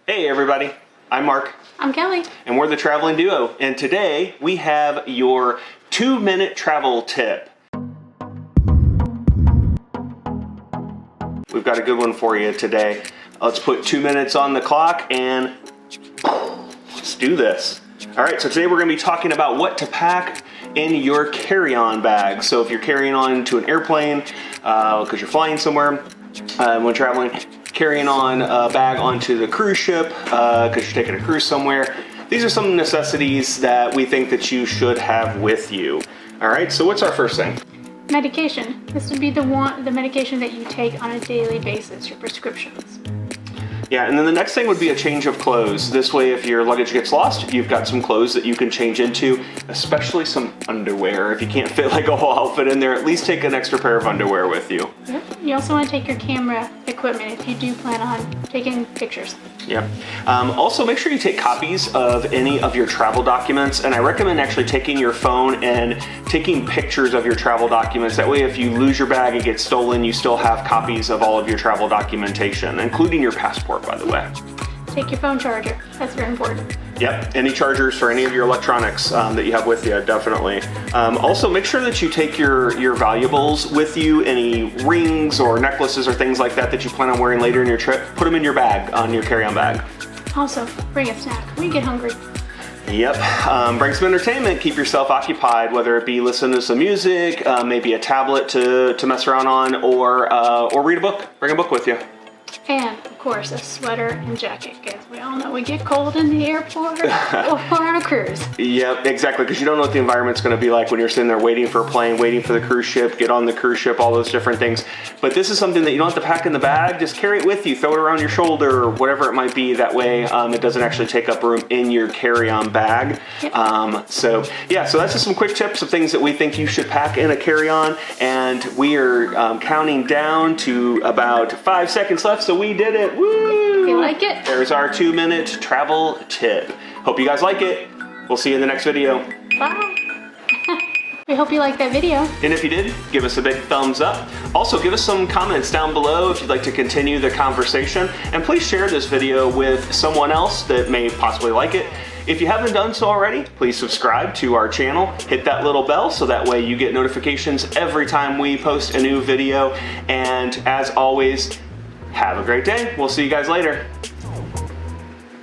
Hey everybody, I'm Mark. I'm Kelly. And we're the Traveling Duo. And today we have your 2-minute travel tip. We've got a good one for you today. Let's put 2 minutes on the clock and let's do this. All right, so today we're going to be talking about what to pack in your carry-on bag. So if you're carrying on to an airplane because you're flying somewhere when traveling, carrying on a bag onto the cruise ship because you're taking a cruise somewhere. These are some necessities that we think that you should have with you. All right, so what's our first thing? Medication. This would be the medication that you take on a daily basis, your prescriptions. Yeah, and then the next thing would be a change of clothes. This way, if your luggage gets lost, you've got some clothes that you can change into, especially some underwear. If you can't fit like a whole outfit in there, at least take an extra pair of underwear with you. Yep. You also want to take your camera equipment if you do plan on taking pictures. Yep. Also, make sure you take copies of any of your travel documents, and I recommend actually taking your phone and taking pictures of your travel documents. That way, if you lose your bag and get stolen, you still have copies of all of your travel documentation, including your passport, by the way. Take your phone charger. That's very important. Yep, any chargers for any of your electronics that you have with you, definitely. Also, make sure that you take your valuables with you, any rings or necklaces or things like that that you plan on wearing later in your trip. Put them in your bag, on your carry-on bag. Also, bring a snack when you get hungry. Yep, bring some entertainment, keep yourself occupied, whether it be listen to some music, maybe a tablet to mess around on, or read a book. Bring a book with you. And, of course, a sweater and jacket, because we all know we get cold in the airport or on a cruise. Yep, exactly, because you don't know what the environment's going to be like when you're sitting there waiting for a plane, waiting for the cruise ship, get on the cruise ship, all those different things. But this is something that you don't have to pack in the bag. Just carry it with you, throw it around your shoulder, or whatever it might be. That way it doesn't actually take up room in your carry-on bag. Yep. So that's just some quick tips of things that we think you should pack in a carry-on. And we are counting down to about 5 seconds left. So we did it. Woo! You like it? There's our 2-minute travel tip. Hope you guys like it. We'll see you in the next video. Bye. We hope you liked that video. And if you did, give us a big thumbs up. Also, give us some comments down below if you'd like to continue the conversation. And please share this video with someone else that may possibly like it. If you haven't done so already, please subscribe to our channel. Hit that little bell so that way you get notifications every time we post a new video. And as always, have a great day. We'll see you guys later.